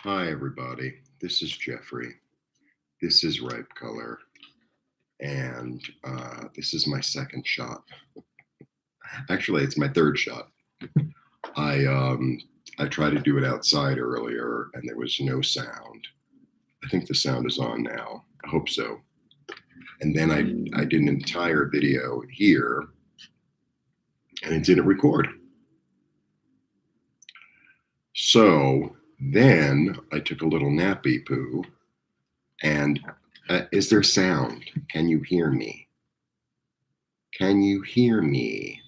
Hi, everybody. This is Jeffrey. This is Ripecolor, and this is my second shot. Actually, it's my third shot. I I tried to do it outside earlier, and there was no sound. I think the sound is on now. I hope so. And then I did an entire video here, and it didn't record. So then I took a little nappy poo, and is there sound? Can you hear me? Can you hear me?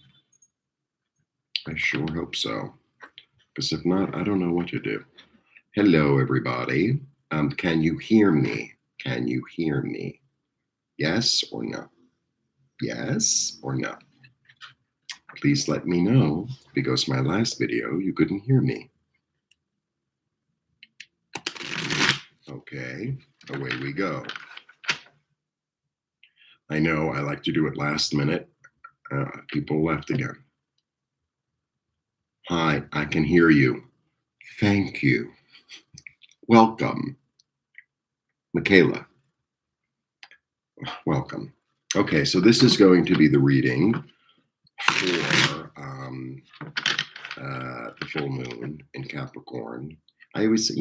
I sure hope so, because if not, I don't know what to do. Hello, everybody. Can you hear me? Can you hear me? Yes or no? Yes or no? Please let me know, because my last video, you couldn't hear me. Okay, away we go. I know I like to do it last minute. People left again. Hi, I can hear you. Thank you. Welcome. Michaela. Welcome. Okay, so this is going to be the reading for the full moon in Capricorn. I always,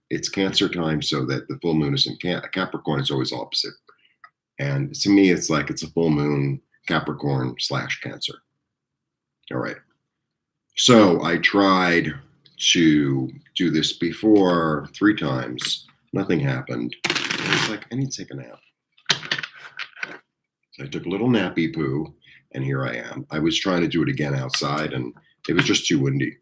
it's Cancer time, so that the full moon is in Capricorn is always opposite. And to me, it's like it's a full moon Capricorn / Cancer. All right. So I tried to do this before 3 times. Nothing happened. I was like, I need to take a nap. So I took a little nappy poo, and here I am. I was trying to do it again outside, and it was just too windy.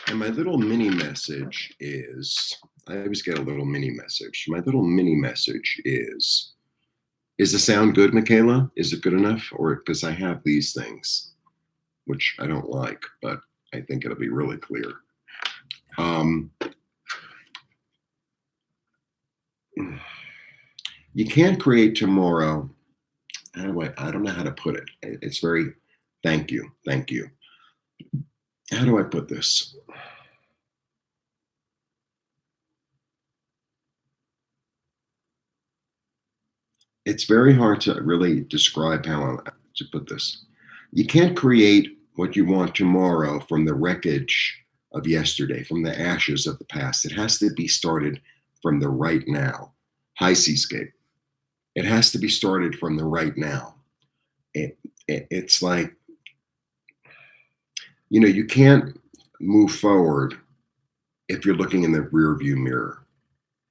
And my little mini message is, I always get a little mini message. My little mini message is the sound good, Michaela? Is it good enough? Or because I have these things, which I don't like, but I think it'll be really clear. You can't create tomorrow. I don't know how to put it. It's very, thank you. How do I put this? It's very hard to really describe how to put this. You can't create what you want tomorrow from the wreckage of yesterday, from the ashes of the past. It has to be started from the right now. Hi, Seascape. It has to be started from the right now. It's like, you can't move forward if you're looking in the rear view mirror,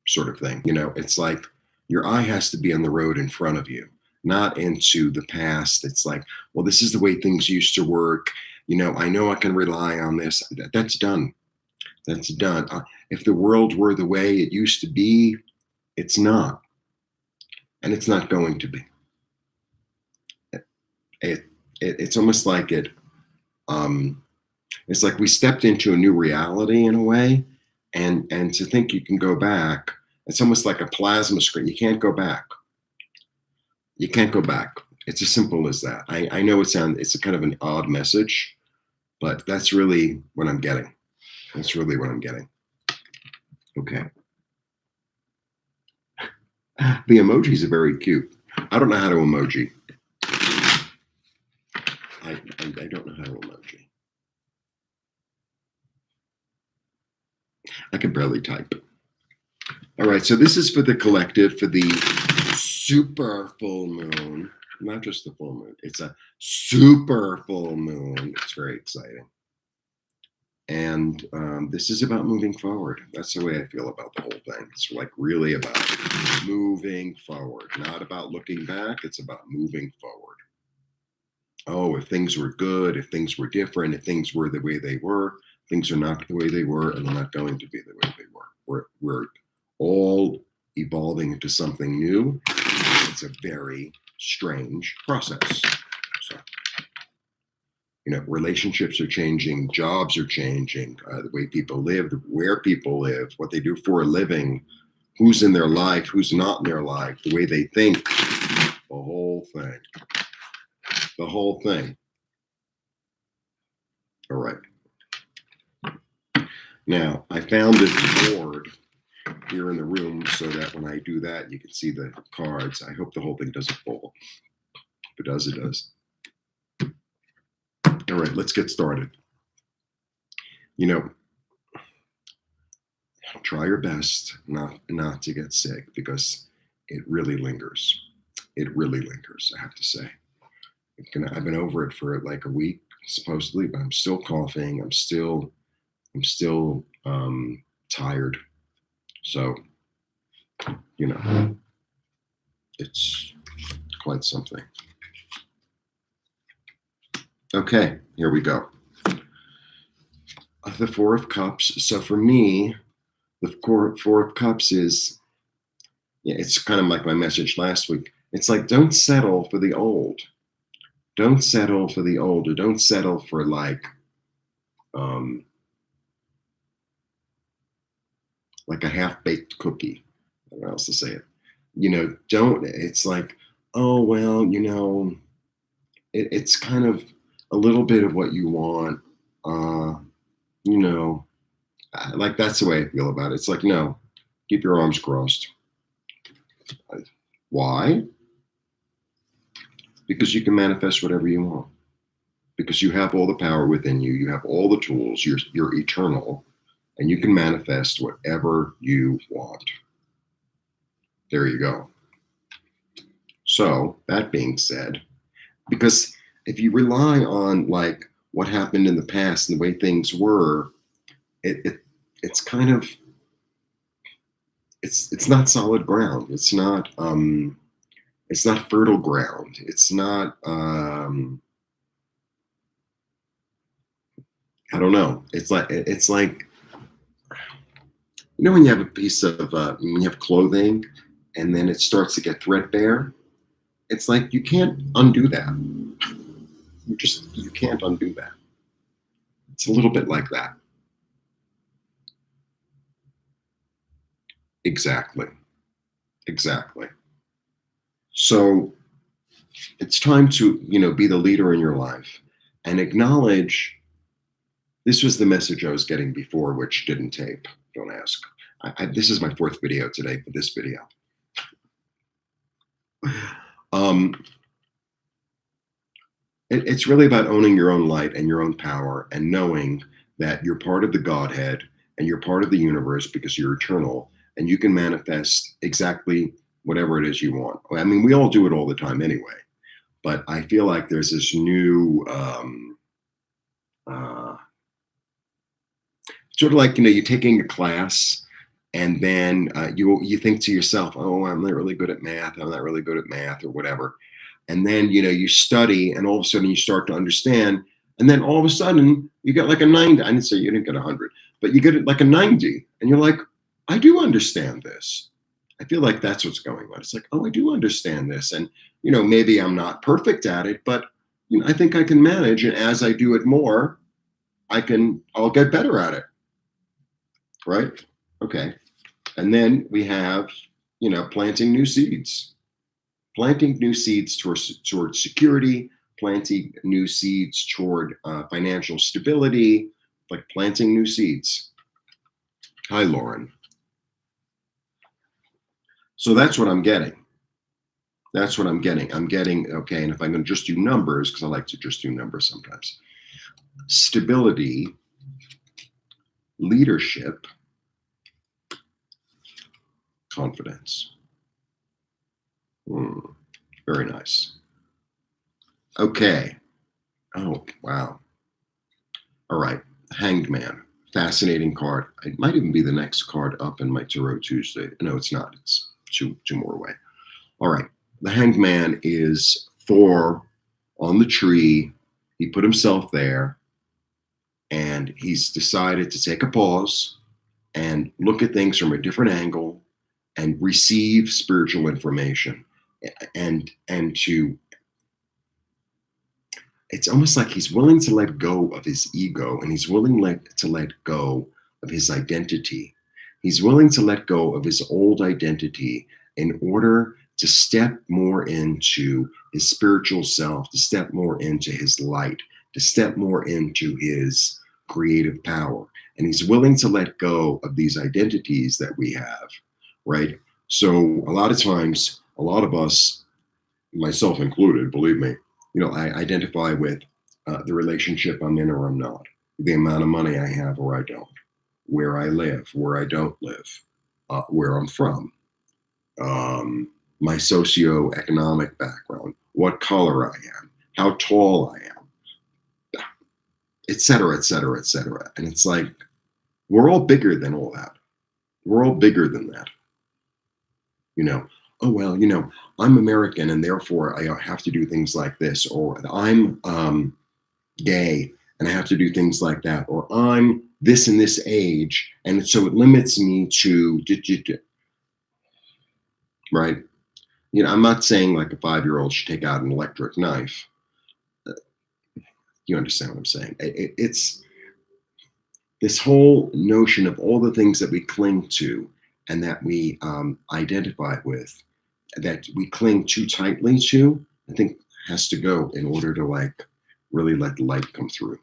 sort of thing. It's like your eye has to be on the road in front of you, not into the past. It's like, well, this is the way things used to work. I know I can rely on this. That's done. That's done. If the world were the way it used to be, it's not. And it's not going to be. It's almost like it's like we stepped into a new reality in a way, and to think you can go back, it's almost like a plasma screen. You can't go back. You can't go back. It's as simple as that. I know it's a kind of an odd message, but that's really what I'm getting. That's really what I'm getting. Okay. The emojis are very cute. I don't know how to emoji. I don't know how to emoji. I can barely type. All right, so this is for the collective, for the super full moon. Not just the full moon. It's a super full moon. It's very exciting. And this is about moving forward. That's the way I feel about the whole thing. It's like really about moving forward, not about looking back. It's about moving forward. Oh, if things were good, if things were different, if things were the way they were, things are not the way they were, and they're not going to be the way they were. We're all evolving into something new. It's a very strange process. So, relationships are changing, jobs are changing, the way people live, where people live, what they do for a living, who's in their life, who's not in their life, the way they think, the whole thing. The whole thing. All right. Now, I found this board here in the room so that when I do that, you can see the cards. I hope the whole thing doesn't fall. If it does, it does. All right, let's get started. You know, try your best not to get sick because it really lingers. It really lingers, I have to say. I've been over it for like a week, supposedly, but I'm still coughing. I'm still tired. So, you know, it's quite something. Okay, here we go. The Four of Cups. So for me, the Four of Cups is, yeah, it's kind of like my message last week. It's like, don't settle for the old. Don't settle for the old, or don't settle for like a half-baked cookie. I don't know how else to say it. It's like, oh, well, it's kind of a little bit of what you want. Like that's the way I feel about it. It's like, no, keep your arms crossed. Why? Because you can manifest whatever you want. Because you have all the power within you. You have all the tools. You're eternal. And you can manifest whatever you want. There you go. So, that being said, because if you rely on like what happened in the past and the way things were, it's kind of, it's not solid ground. It's not fertile ground. It's not I don't know. It's like when you have a piece of when you have clothing and then it starts to get threadbare, it's like you can't undo that. You can't undo that. It's a little bit like that. Exactly. So it's time to, be the leader in your life and acknowledge. This was the message I was getting before, which didn't tape. Don't ask. This is my fourth video today for this video. It's really about owning your own light and your own power and knowing that you're part of the Godhead and you're part of the universe because you're eternal and you can manifest exactly whatever it is you want. I mean, we all do it all the time anyway, but I feel like there's this new, sort of like, you're taking a class and then you think to yourself, oh, I'm not really good at math. I'm not really good at math or whatever. And then, you study and all of a sudden you start to understand. And then all of a sudden you get like a 90. I didn't say you didn't get 100, but you get it like a 90. And you're like, I do understand this. I feel like that's what's going on. It's like, oh, I do understand this. And, maybe I'm not perfect at it, but I think I can manage. And as I do it more, I'll get better at it. Right? Okay. And then we have, planting new seeds. Planting new seeds toward security, planting new seeds toward financial stability, like planting new seeds. Hi, Lauren. So that's what I'm getting. I'm getting, okay, and if I'm going to just do numbers, because I like to just do numbers sometimes. Stability, leadership, confidence. Very nice. Okay. Oh, wow. All right. Hanged Man. Fascinating card. It might even be the next card up in my Tarot Tuesday. No, it's not. It's two more away. All right. The Hanged Man is Thor on the tree. He put himself there and he's decided to take a pause and look at things from a different angle and receive spiritual information. And to, it's almost like he's willing to let go of his ego and he's willing to let go of his identity. He's willing to let go of his old identity in order to step more into his spiritual self, to step more into his light, to step more into his creative power. And he's willing to let go of these identities that we have, right? So a lot of times, a lot of us, myself included, believe me, I identify with the relationship I'm in or I'm not, the amount of money I have or I don't, where I live, where I don't live, where I'm from, my socioeconomic background, what color I am, how tall I am, et cetera, et cetera, et cetera. And it's like, we're all bigger than all that. We're all bigger than that. Oh, well, I'm American and therefore I have to do things like this, or I'm gay and I have to do things like that, or I'm this and this age. And so it limits me to, right? I'm not saying like a 5-year-old should take out an electric knife. You understand what I'm saying? It's this whole notion of all the things that we cling to and that we identify with, that we cling too tightly to, I think has to go in order to like really let the light come through.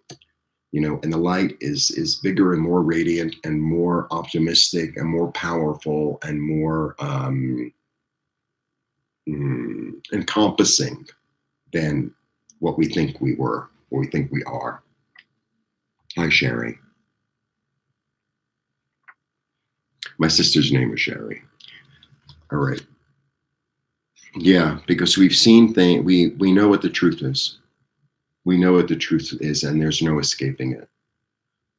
And the light is bigger and more radiant and more optimistic and more powerful and more encompassing than what we think we were, what we think we are. Hi, Sherry. My sister's name is Sherry. All right. Yeah, because we've seen things, we know what the truth is. We know what the truth is, and there's no escaping it,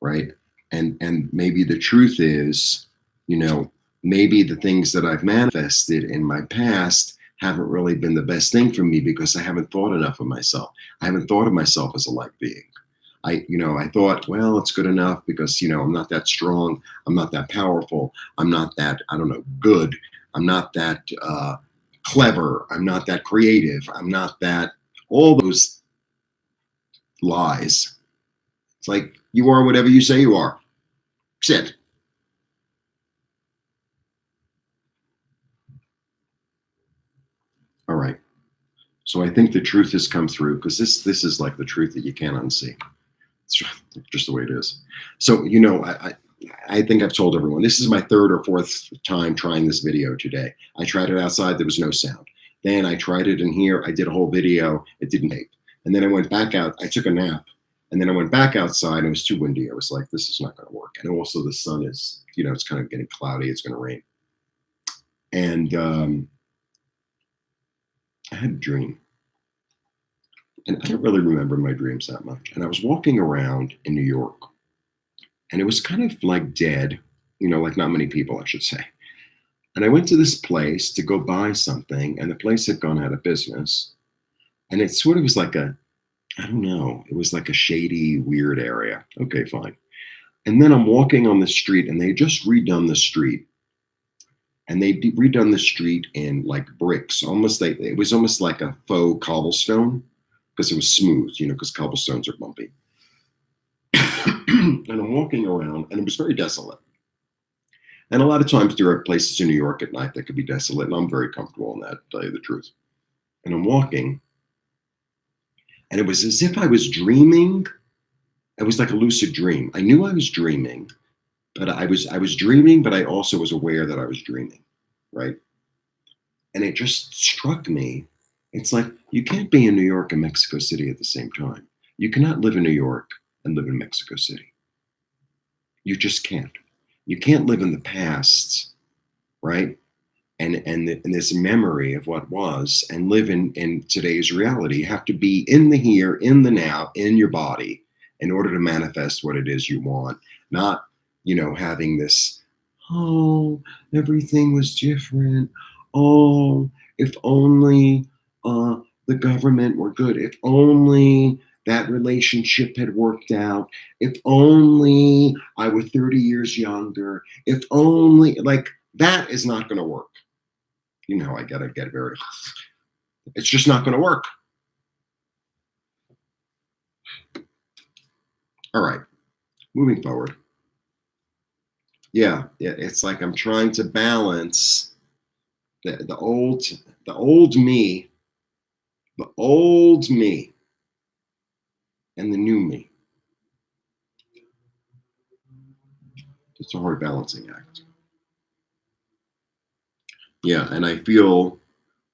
right? And maybe the truth is, maybe the things that I've manifested in my past haven't really been the best thing for me because I haven't thought enough of myself. I haven't thought of myself as a light being. I thought, well, it's good enough because, I'm not that strong. I'm not that powerful. I'm not that, good. I'm not that clever. I'm not that creative. I'm not that, all those lies. It's like, you are whatever you say you are. That's it. All right. So I think the truth has come through because this is like the truth that you can't unsee. It's just the way it is. So, I think I've told everyone, this is my 3rd or 4th time trying this video today. I tried it outside, there was no sound. Then I tried it in here, I did a whole video, it didn't tape. And then I went back out, I took a nap, and then I went back outside and it was too windy. I was like, this is not gonna work. And also the sun is, it's kind of getting cloudy, it's gonna rain. And I had a dream. And I don't really remember my dreams that much. And I was walking around in New York, and it was kind of like dead, like not many people, I should say. And I went to this place to go buy something, and the place had gone out of business. And it sort of was like I don't know, it was like a shady, weird area. Okay, fine. And then I'm walking on the street, and they just redone the street. And they redone the street in like bricks, it was almost like a faux cobblestone because it was smooth, because cobblestones are bumpy. And I'm walking around, and it was very desolate. And a lot of times there are places in New York at night that could be desolate, and I'm very comfortable in that, to tell you the truth. And I'm walking, and it was as if I was dreaming. It was like a lucid dream. I knew I was dreaming, but I was dreaming, but I also was aware that I was dreaming, right? And it just struck me. It's like, you can't be in New York and Mexico City at the same time. You cannot live in New York and live in Mexico City. You just can't. You can't live in the past, right? And this memory of what was and live in today's reality. You have to be in the here, in the now, in your body in order to manifest what it is you want. Not, having this, oh, everything was different. Oh, if only the government were good. If only that relationship had worked out. If only I were 30 years younger. If only, like, that is not going to work. I gotta get very, it's just not going to work. All right, moving forward. Yeah, it's like I'm trying to balance the old me, the old me, and the new me. It's a hard balancing act. Yeah, and I feel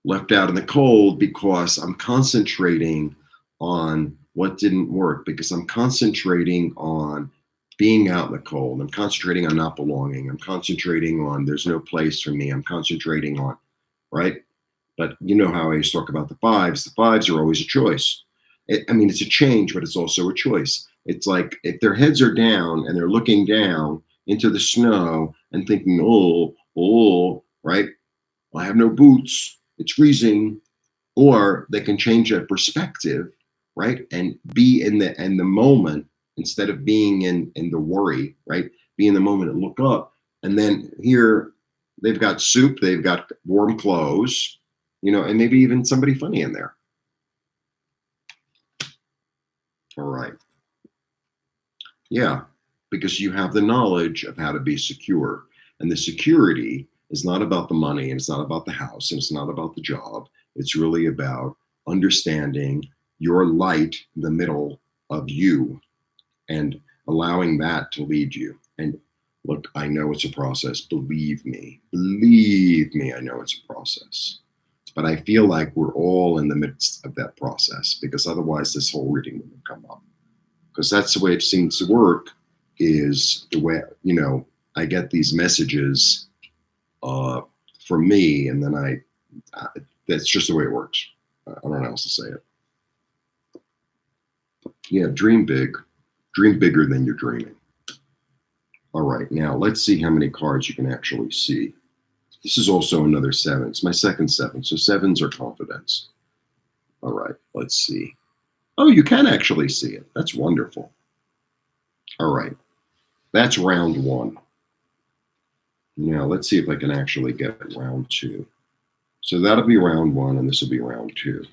left out in the cold because I'm concentrating on what didn't work, because I'm concentrating on being out in the cold. I'm concentrating on not belonging. I'm concentrating on there's no place for me. I'm concentrating on, right? But you know how I used to talk about the fives. The fives are always a choice. I mean, it's a change, but it's also a choice. It's like if their heads are down and they're looking down into the snow and thinking, oh, right? I have no boots. It's freezing. Or they can change their perspective, right? And be in the moment instead of being in the worry, right? Be in the moment and look up. And then here they've got soup, they've got warm clothes, and maybe even somebody funny in there. All right. Yeah, because you have the knowledge of how to be secure. And the security is not about the money, and it's not about the house, and it's not about the job. It's really about understanding your light in the middle of you and allowing that to lead you. And look, I know it's a process. Believe me, I know it's a process. But I feel like we're all in the midst of that process, because otherwise this whole reading wouldn't come up. Because that's the way it seems to work, is the way, I get these messages from me, and then I that's just the way it works. I don't know how else to say it. Yeah, dream big. Dream bigger than you're dreaming. All right, now let's see how many cards you can actually see. This is also another seven. It's my second seven. So sevens are confidence. All right, let's see. Oh, you can actually see it. That's wonderful. All right, that's round one. Now let's see if I can actually get round two. So that'll be round one, and this will be round two.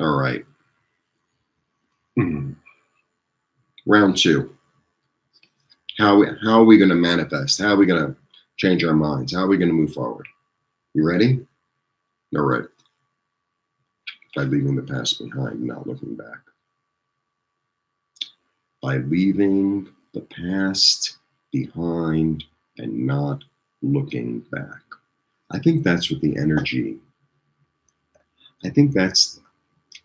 All right. Round two. How are we going to manifest? How are we going to change our minds? How are we going to move forward? You ready? All right. By leaving the past behind, not looking back. By leaving the past behind and not looking back. I think that's what the energy, I think that's,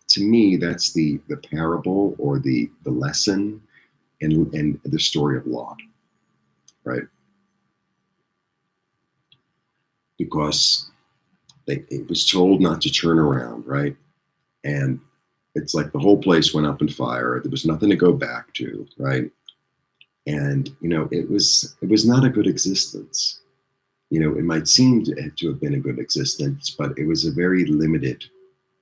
to me, that's the parable or the lesson in the story of Lot, right? Because it was told not to turn around, right? And it's like the whole place went up in fire. There was nothing to go back to, right? And it was not a good existence. It might seem to have been a good existence, but it was a very limited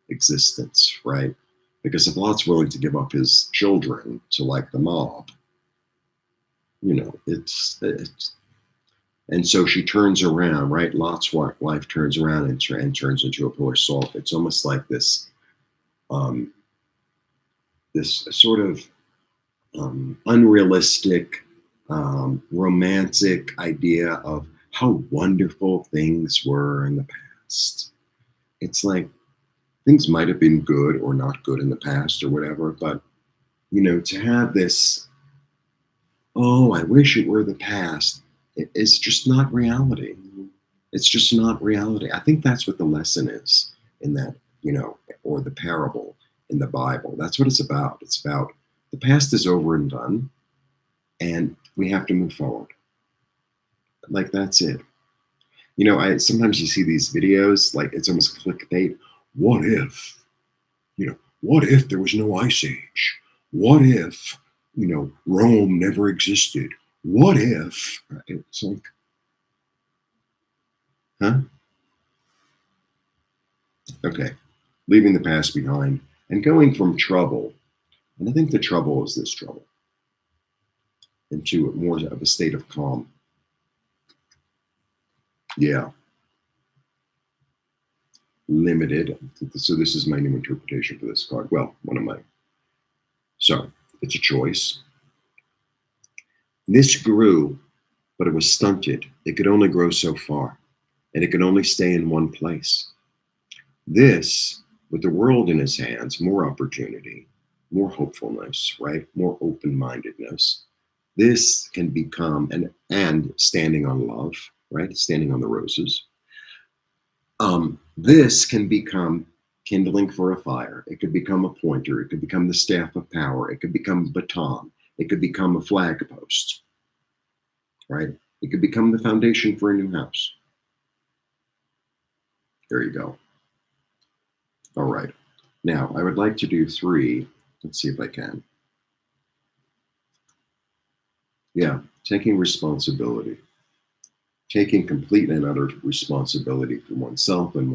existence, right? Because if Lot's willing to give up his children to like the mob, it's and so she turns around, right? Lot's wife turns around and turns into a pillar of salt. It's almost like this sort of unrealistic, romantic idea of how wonderful things were in the past. It's like things might have been good or not good in the past or whatever, but to have this, oh, I wish it were the past, it's just not reality. It's just not reality. I think that's what the lesson is in that, or the parable in the Bible. That's what it's about. It's about the past is over and done, and we have to move forward. Like, that's it. Sometimes you see these videos, like it's almost clickbait. What if, what if there was no ice age? What if, Rome never existed? What if? It's like, huh? Okay. Leaving the past behind and going from trouble. And I think the trouble is this trouble into more of a state of calm. Yeah. Limited. So this is my new interpretation for this card. Well, one of mine. So it's a choice. This grew, but it was stunted. It could only grow so far, and it could only stay in one place. This, with the world in his hands, more opportunity, more hopefulness, right? More open-mindedness. This can become, and standing on love, right? Standing on the roses. This can become kindling for a fire. It could become a pointer. It could become the staff of power. It could become a baton. It could become a flag post, right? It could become the foundation for a new house. There you go. All right. Now, I would like to do 3. Let's see if I can. Yeah, taking responsibility. Taking complete and utter responsibility for oneself and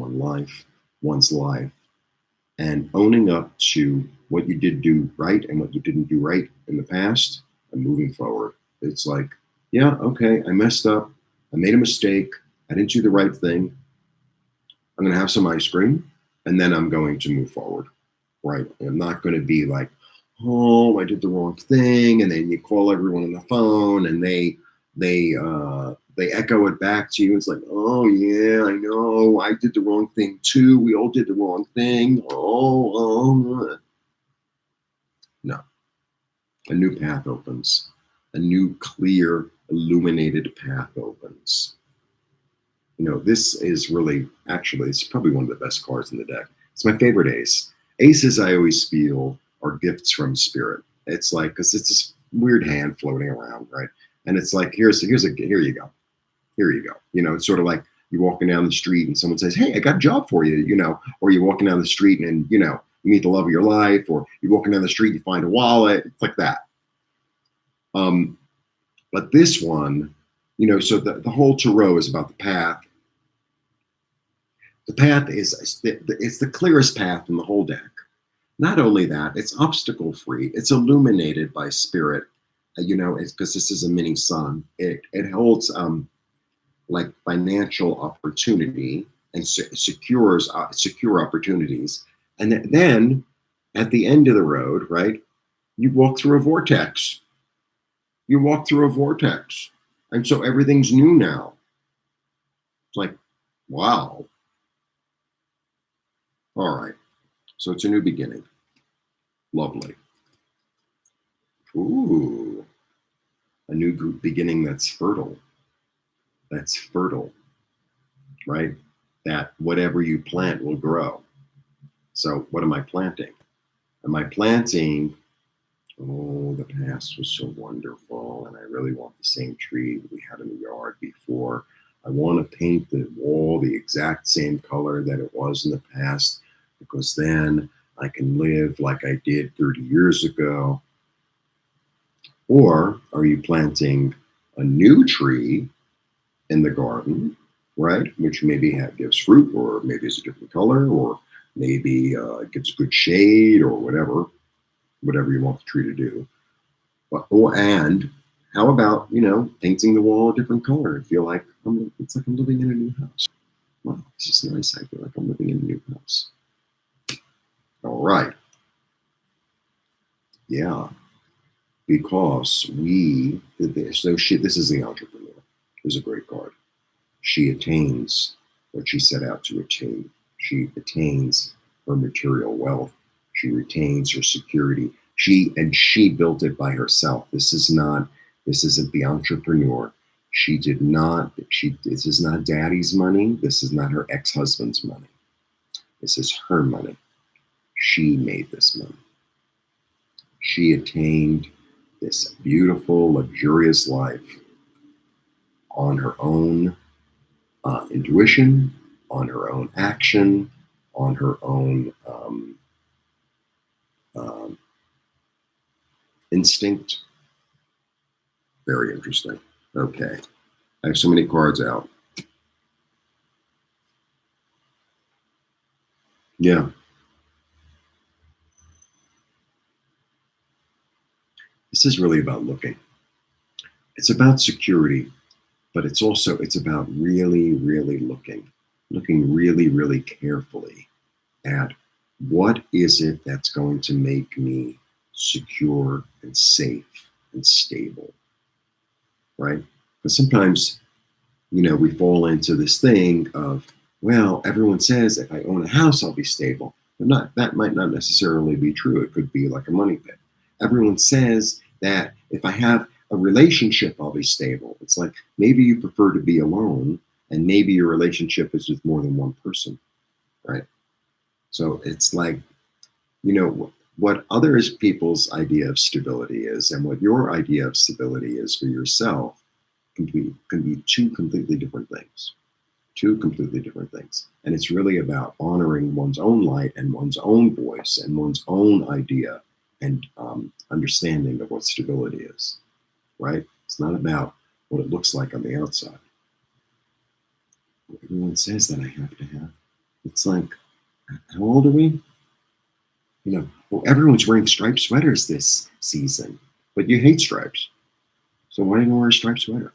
one's life, and owning up to what you did do right and what you didn't do right in the past and moving forward. It's like, yeah, okay, I messed up. I made a mistake. I didn't do the right thing. I'm going to have some ice cream, and then I'm going to move forward, right? I'm not going to be like, oh, I did the wrong thing, and then you call everyone on the phone, and they echo it back to you. It's like, oh yeah, I know, I did the wrong thing too. We all did the wrong thing. Oh, no. A new path opens. A new, clear, illuminated path opens. You know, this is really, actually, it's probably one of the best cards in the deck. It's my favorite ace. Aces, I always feel, are gifts from spirit. It's like, because it's this weird hand floating around, right? And it's like, here you go. Here you go. You know, it's sort of like you're walking down the street and someone says, hey, I got a job for you, you know, or you're walking down the street and, you know, you meet the love of your life, or you're walking down the street, you find a wallet. It's like that. But this one, you know, so the whole tarot is about the path. The path is, it's the clearest path in the whole deck. Not only that, it's obstacle free. It's illuminated by spirit. You know, it's because this is a mini sun. It holds like financial opportunity and secure opportunities. And then at the end of the road, right, you walk through a vortex. You walk through a vortex. And so everything's new now. It's like, wow. All right. So it's a new beginning. Lovely. Ooh. A new beginning that's fertile. That's fertile, right? That whatever you plant will grow. So what am I planting? Am I planting, oh, the past was so wonderful, and I really want the same tree that we had in the yard before. I want to paint the wall the exact same color that it was in the past, because then I can live like I did 30 years ago. Or are you planting a new tree in the garden, right? Which maybe gives fruit, or maybe it's a different color, or maybe it gives good shade, or whatever you want the tree to do. And how about, you know, painting the wall a different color and feel like it's like I'm living in a new house. Wow, this is nice. I feel like I'm living in a new house. All right. Yeah. Because we did this. So this is the entrepreneur. This is a great card. She attains what she set out to attain. She attains her material wealth. She retains her security. She built it by herself. This isn't the entrepreneur. This is not daddy's money. This is not her ex-husband's money. This is her money. She made this money. She attained this beautiful, luxurious life on her own intuition, on her own action, on her own instinct. Very interesting. Okay. I have so many cards out. Yeah. This is really about looking. It's about security, but it's about really, really looking really, really carefully at what is it that's going to make me secure and safe and stable, right? Because sometimes, you know, we fall into this thing of, well, everyone says if I own a house, I'll be stable. But that might not necessarily be true. It could be like a money pit. Everyone says that if I have a relationship, I'll be stable. It's like maybe you prefer to be alone, and maybe your relationship is with more than one person, right? So it's like, what other people's idea of stability is and what your idea of stability is for yourself can be two completely different things. Two completely different things. And it's really about honoring one's own light and one's own voice and one's own idea and understanding of what stability is, right? It's not about what it looks like on the outside. Everyone says that I have to have. It's like, how old are we? Well, everyone's wearing striped sweaters this season, but you hate stripes. So why don't you wear a striped sweater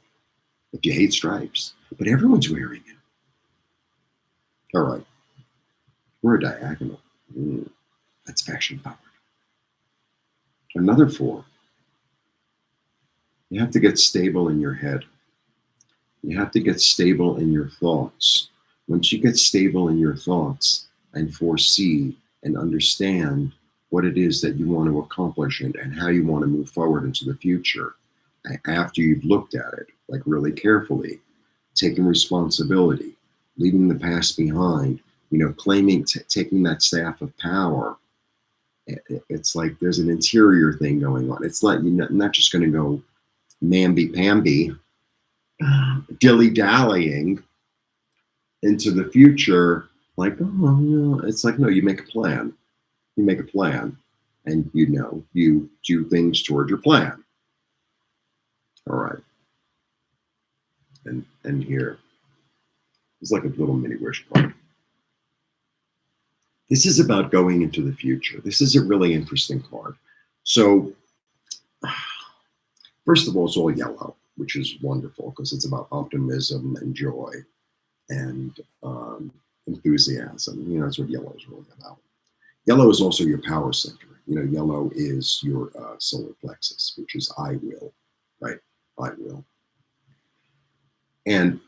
if you hate stripes? But everyone's wearing it. All right, we're a diagonal. That's fashion forward. Another 4. You have to get stable in your head. You have to get stable in your thoughts. Once you get stable in your thoughts and foresee and understand what it is that you want to accomplish and how you want to move forward into the future, after you've looked at it, like really carefully, taking responsibility, leaving the past behind, claiming, taking that staff of power, it's like there's an interior thing going on. It's like you're not just going to go mamby-pamby, dilly-dallying into the future like, oh, no. It's like, no, you make a plan. You make a plan and you do things toward your plan. All right. And here, it's like a little mini wish card. This is about going into the future. This is a really interesting card. So, first of all, it's all yellow, which is wonderful because it's about optimism and joy and enthusiasm. That's what yellow is really about. Yellow is also your power center. Yellow is your solar plexus, which is I will, right? I will. And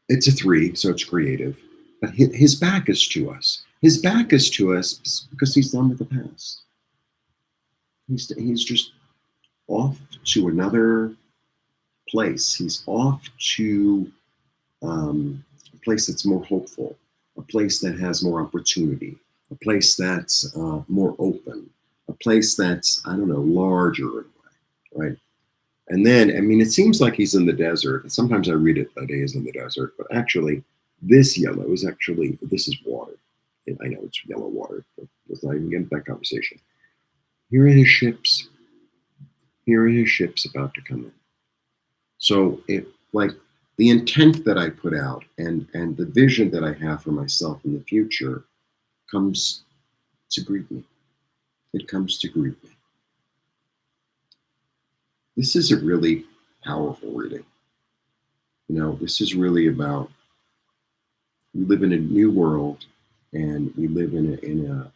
it's a 3, so it's creative. But his back is to us. His back is to us because he's done with the past. He's just off to another place. He's off to a place that's more hopeful, a place that has more opportunity, a place that's more open, a place that's, I don't know, larger in a way, right? And then, it seems like he's in the desert. Sometimes I read it that he is in the desert, but actually, this yellow is this is water. I know it's yellow water, but let's not even get into that conversation. Here are his ships. Here are his ships about to come in. So the intent that I put out and the vision that I have for myself in the future comes to greet me. It comes to greet me. This is a really powerful reading. This is really about, we live in a new world and we live in a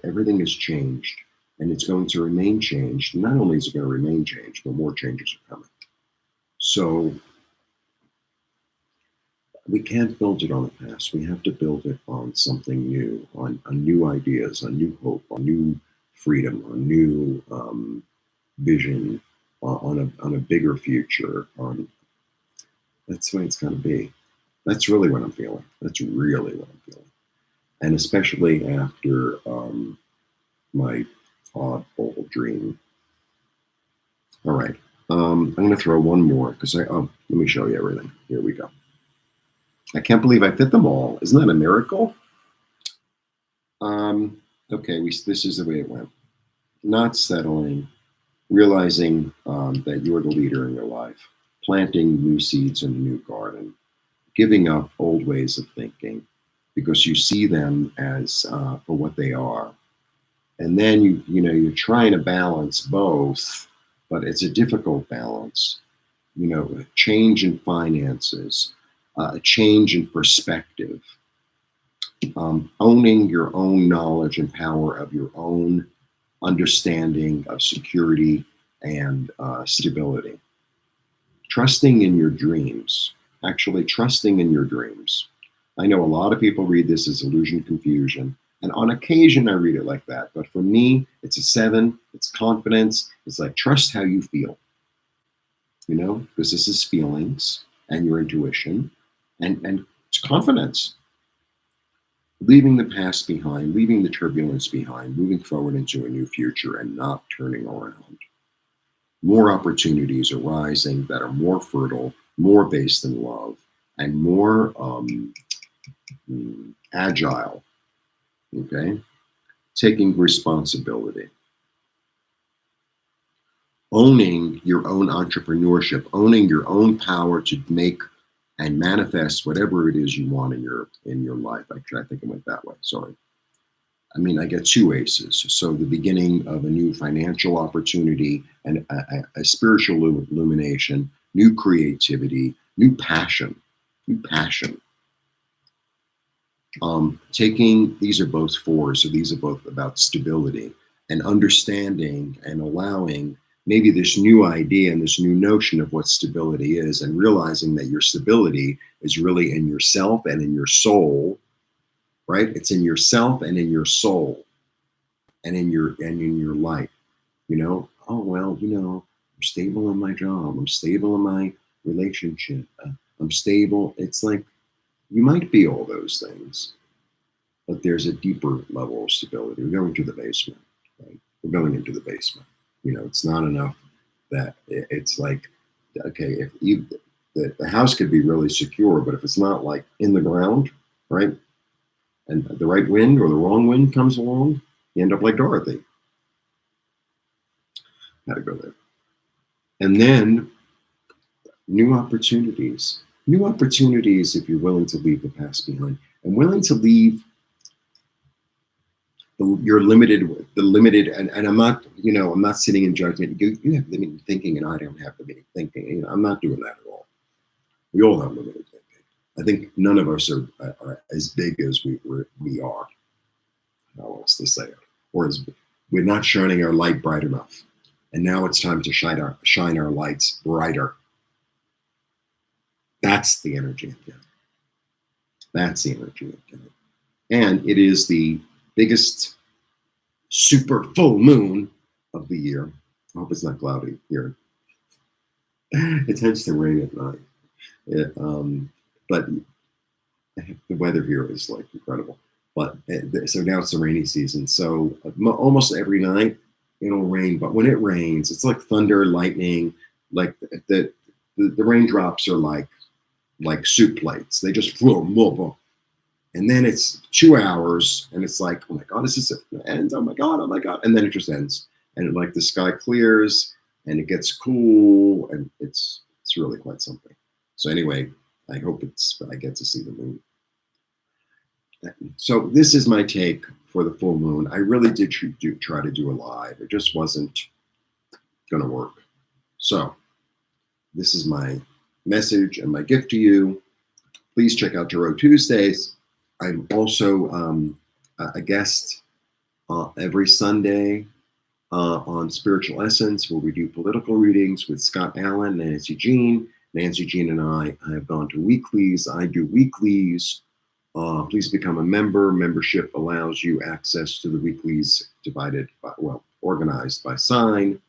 everything has changed and it's going to remain changed. Not only is it going to remain changed, but more changes are coming. So we can't build it on the past. We have to build it on something new, on new ideas, on new hope, on new freedom, on new vision, on a bigger future. That's the way it's going to be. That's really what I'm feeling. That's really what I'm feeling. And especially after my oddball dream. All right. I'm going to throw one more because let me show you everything. Here we go. I can't believe I fit them all. Isn't that a miracle? Okay, this is the way it went. Not settling, realizing that you're the leader in your life, planting new seeds in a new garden, giving up old ways of thinking because you see them as for what they are. And then you're trying to balance both, but it's a difficult balance. A change in finances, a change in perspective, owning your own knowledge and power of your own understanding of security and stability. Trusting in your dreams, actually trusting in your dreams. I know a lot of people read this as illusion, confusion, and on occasion I read it like that. But for me, it's a 7, it's confidence, it's like trust how you feel. you know, because this is feelings and your intuition and it's confidence. Leaving the past behind, leaving the turbulence behind, moving forward into a new future and not turning around. More opportunities arising that are more fertile, more based in love, and more agile. Okay? Taking responsibility. Owning your own entrepreneurship, owning your own power to make and manifest whatever it is you want in your life. Actually, I think it went that way. Sorry. I mean, I get two aces. So the beginning of a new financial opportunity and a spiritual illumination, new creativity, new passion, new passion. Taking, these are both fours, so these are both about stability and understanding and allowing maybe this new idea and this new notion of what stability is, and realizing that your stability is really in yourself and in your soul, right? It's in yourself and in your soul and in your life, you know. Oh well, you know, I'm stable in my job, I'm stable in my relationship, I'm stable. It's like you might be all those things, but there's a deeper level of stability. We're going to the basement, right? We're going into the basement. You know, it's not enough that it's like, okay, if you, the house could be really secure, but if it's not like in the ground, right? And the right wind or the wrong wind comes along, you end up like Dorothy. Had to go there. And then new opportunities. New opportunities if you're willing to leave the past behind and willing to leave you're limited, the limited, and I'm not, you know, I'm not sitting in judgment. You have limited thinking and I don't have limited thinking. You know, I'm not doing that at all. We all have limited thinking. I think none of us are as big as we are. How else to say it? Or as we're not shining our light bright enough. And now it's time to shine our lights brighter. That's the energy of it. That's the energy of it. And it is the biggest super full moon of the year. I hope it's not cloudy here. It tends to rain at night. But the weather here is like incredible. But so now it's the rainy season. So almost every night it'll rain. But when it rains, it's like thunder, lightning. Like the raindrops are like soup plates. They just flow. And then it's 2 hours, and it's like, oh my God, is this it? It ends? Oh my God, and then it just ends, and like the sky clears, and it gets cool, and it's really quite something. So anyway, I hope I get to see the moon. So this is my take for the full moon. I really did try to do a live. It just wasn't going to work. So this is my message and my gift to you. Please check out Tarot Tuesdays. I'm also a guest every Sunday on Spiritual Essence, where we do political readings with Scott Allen, Nancy Jean. Nancy Jean and I have gone to weeklies. I do weeklies. Please become a member. Membership allows you access to the weeklies organized by sign.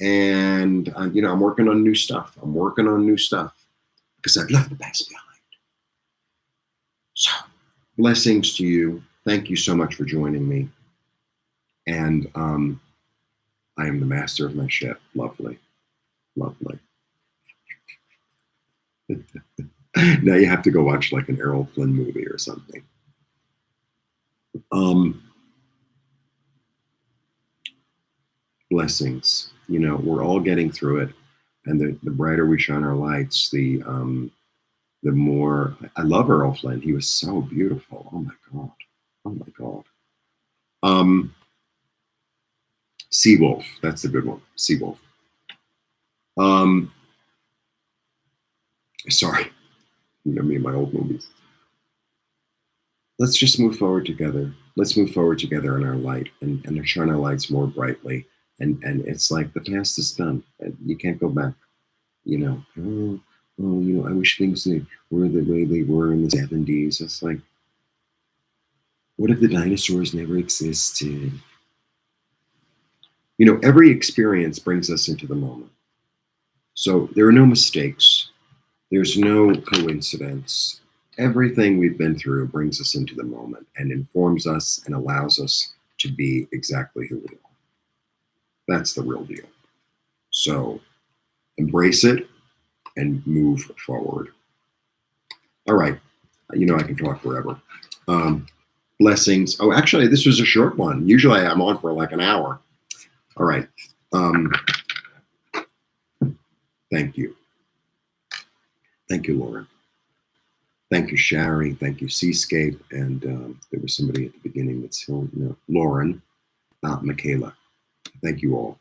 And, you know, I'm working on new stuff. Because I've left the past behind. So, blessings to you. Thank you so much for joining me. And I am the master of my ship. Lovely. Lovely. Now you have to go watch like an Errol Flynn movie or something. Blessings. You know, we're all getting through it. And the brighter we shine our lights, the more. I love Errol Flynn. He was so beautiful. Oh my God. Oh my God. Seawolf. That's the good one. Seawolf. Sorry. You know me and my old movies. Let's just move forward together. Let's move forward together in our light and shine our lights more brightly. And it's like the past is done. You can't go back. You know, you know, I wish things were the way they were in the 70s. It's like, what if the dinosaurs never existed? You know, every experience brings us into the moment. So there are no mistakes. There's no coincidence. Everything we've been through brings us into the moment and informs us and allows us to be exactly who we are. That's the real deal. So embrace it and move forward. All right. You know, I can talk forever. Blessings. Oh, actually, this was a short one. Usually I'm on for like an hour. All right. Thank you. Thank you, Lauren. Thank you, Shari. Thank you, Seascape. And there was somebody at the beginning that's Lauren, Michaela. Thank you all.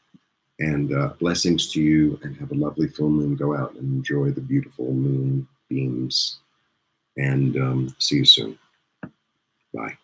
And blessings to you, and have a lovely full moon. Go out and enjoy the beautiful moon beams. And see you soon. Bye.